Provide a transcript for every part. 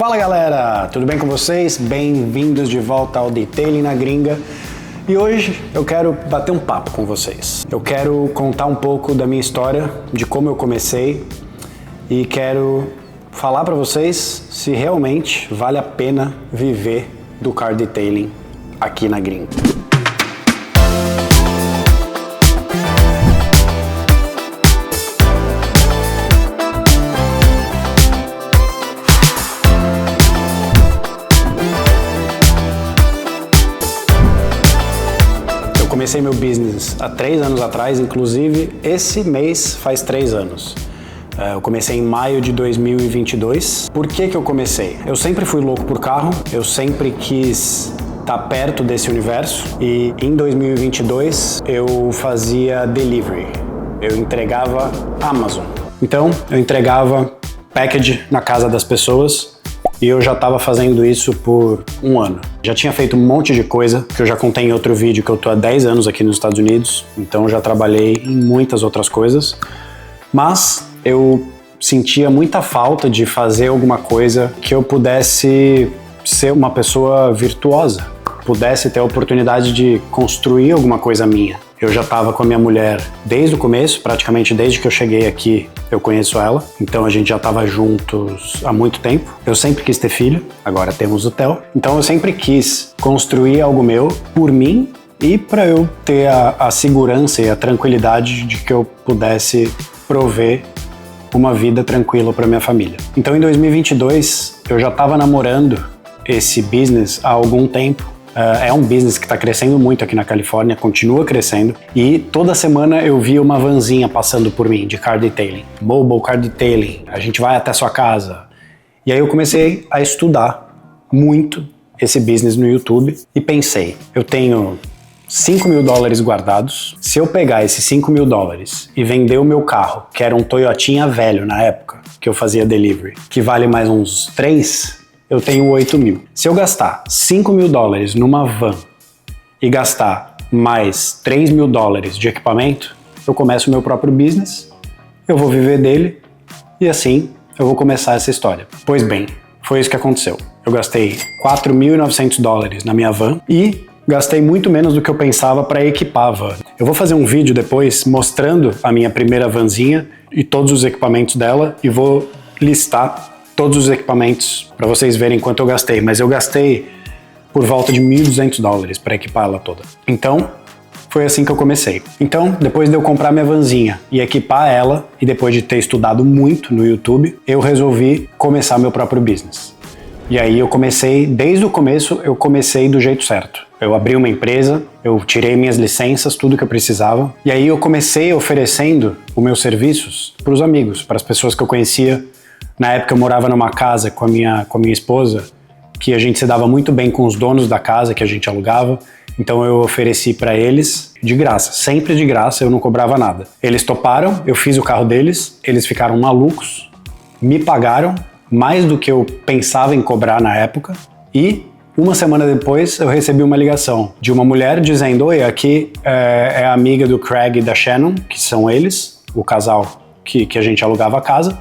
Fala galera, tudo bem com vocês? Bem-vindos de volta ao Detailing na Gringa. E hoje eu quero bater um papo com vocês. Eu quero contar um pouco da minha história, de como eu comecei e quero falar para vocês se realmente vale a pena viver do car detailing aqui na Gringa. Comecei meu business há 3 anos atrás, inclusive esse mês faz 3 anos. Eu comecei em maio de 2022. Por que eu comecei? Eu sempre fui louco por carro, eu sempre quis estar perto desse universo e em 2022 eu fazia delivery, eu entregava Amazon. Então eu entregava package na casa das pessoas. E eu já estava fazendo isso por 1 ano. Já tinha feito um monte de coisa, que eu já contei em outro vídeo, que eu tô há 10 anos aqui nos Estados Unidos, então eu já trabalhei em muitas outras coisas. Mas eu sentia muita falta de fazer alguma coisa que eu pudesse ser uma pessoa virtuosa, pudesse ter a oportunidade de construir alguma coisa minha. Eu já estava com a minha mulher desde o começo, praticamente desde que eu cheguei aqui eu conheço ela, então a gente já estava juntos há muito tempo. Eu sempre quis ter filho, agora temos o Theo. Então eu sempre quis construir algo meu por mim e para eu ter a segurança e a tranquilidade de que eu pudesse prover uma vida tranquila para minha família. Então em 2022 eu já estava namorando esse business há algum tempo. É um business que está crescendo muito aqui na Califórnia, continua crescendo e toda semana eu via uma vanzinha passando por mim de car detailing. Mobile car detailing, a gente vai até sua casa. E aí eu comecei a estudar muito esse business no YouTube e pensei, eu tenho $5.000 guardados, se eu pegar esses $5.000 e vender o meu carro, que era um Toyotinha velho na época, que eu fazia delivery, que vale mais uns 3, eu tenho 8.000. Se eu gastar $5.000 numa van e gastar mais $3.000 de equipamento, eu começo o meu próprio business, eu vou viver dele e assim eu vou começar essa história. Pois bem, foi isso que aconteceu. Eu gastei $4.900 na minha van e gastei muito menos do que eu pensava para equipar a van. Eu vou fazer um vídeo depois mostrando a minha primeira vanzinha e todos os equipamentos dela e vou listar todos os equipamentos para vocês verem quanto eu gastei, mas eu gastei por volta de $1.200 para equipar ela toda. Então, foi assim que eu comecei. Então, depois de eu comprar minha vanzinha e equipar ela, e depois de ter estudado muito no YouTube, eu resolvi começar meu próprio business. E aí eu comecei, desde o começo, eu comecei do jeito certo. Eu abri uma empresa, eu tirei minhas licenças, tudo que eu precisava, e aí eu comecei oferecendo os meus serviços para os amigos, para as pessoas que eu conhecia. Na época eu morava numa casa com a minha esposa, que a gente se dava muito bem com os donos da casa que a gente alugava, então eu ofereci para eles de graça, sempre de graça, eu não cobrava nada. Eles toparam, eu fiz o carro deles, eles ficaram malucos, me pagaram mais do que eu pensava em cobrar na época e 1 semana depois eu recebi uma ligação de uma mulher dizendo: oi, aqui é a amiga do Craig e da Shannon, que são eles, o casal que a gente alugava a casa.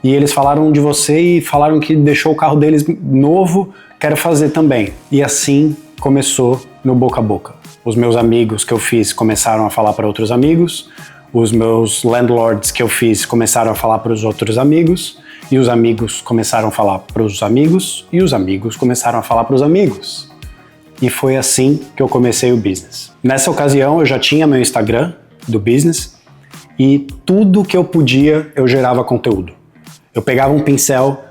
E eles falaram de você e falaram que deixou o carro deles novo, quero fazer também. E assim começou no boca a boca. Os meus amigos que eu fiz começaram a falar para outros amigos, os meus landlords que eu fiz começaram a falar para os outros amigos, e os amigos começaram a falar para os amigos, e os amigos começaram a falar para os amigos. E foi assim que eu comecei o business. Nessa ocasião eu já tinha meu Instagram do business e tudo que eu podia eu gerava conteúdo. Eu pegava um pincel,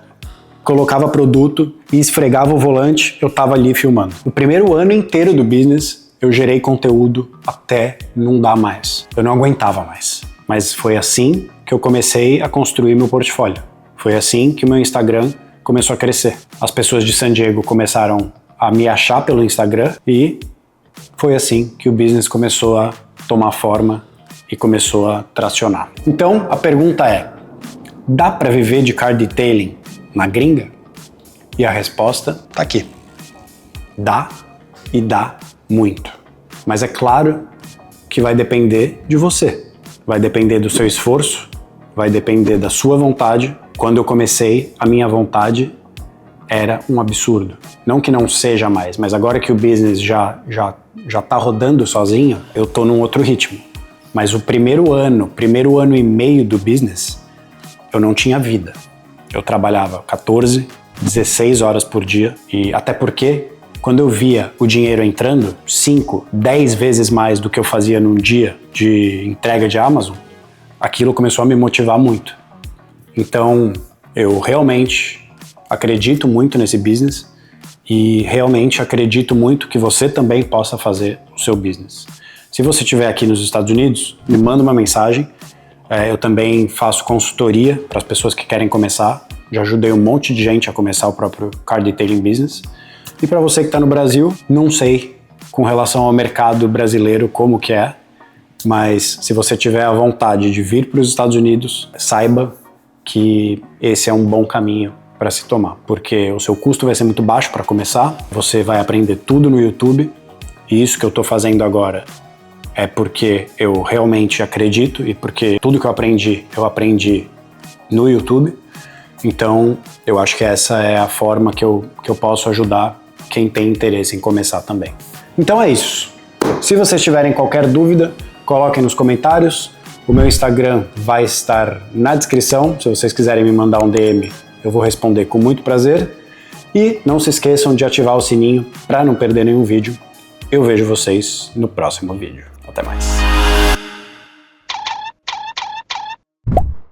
colocava produto e esfregava o volante, eu tava ali filmando. No primeiro ano inteiro do business, eu gerei conteúdo até não dar mais. Eu não aguentava mais. Mas foi assim que eu comecei a construir meu portfólio. Foi assim que o meu Instagram começou a crescer. As pessoas de San Diego começaram a me achar pelo Instagram e foi assim que o business começou a tomar forma e começou a tracionar. Então, a pergunta é: dá para viver de car detailing na Gringa? E a resposta tá aqui. Dá e dá muito. Mas é claro que vai depender de você. Vai depender do seu esforço, vai depender da sua vontade. Quando eu comecei, a minha vontade era um absurdo. Não que não seja mais, mas agora que o business já tá rodando sozinho, eu tô num outro ritmo. Mas o primeiro ano e meio do business, eu não tinha vida. Eu trabalhava 14, 16 horas por dia, e até porque quando eu via o dinheiro entrando, 5, 10 vezes mais do que eu fazia num dia de entrega de Amazon, aquilo começou a me motivar muito. Então, eu realmente acredito muito nesse business e realmente acredito muito que você também possa fazer o seu business. Se você estiver aqui nos Estados Unidos, me manda uma mensagem. Eu também faço consultoria para as pessoas que querem começar. Já ajudei um monte de gente a começar o próprio car detailing business. E para você que está no Brasil, não sei com relação ao mercado brasileiro como que é, mas se você tiver a vontade de vir para os Estados Unidos, saiba que esse é um bom caminho para se tomar, porque o seu custo vai ser muito baixo para começar, você vai aprender tudo no YouTube, e isso que eu estou fazendo agora é porque eu realmente acredito e porque tudo que eu aprendi no YouTube. Então, eu acho que essa é a forma que eu posso ajudar quem tem interesse em começar também. Então é isso. Se vocês tiverem qualquer dúvida, coloquem nos comentários. O meu Instagram vai estar na descrição. Se vocês quiserem me mandar um DM, eu vou responder com muito prazer. E não se esqueçam de ativar o sininho para não perder nenhum vídeo. Eu vejo vocês no próximo vídeo. Até mais.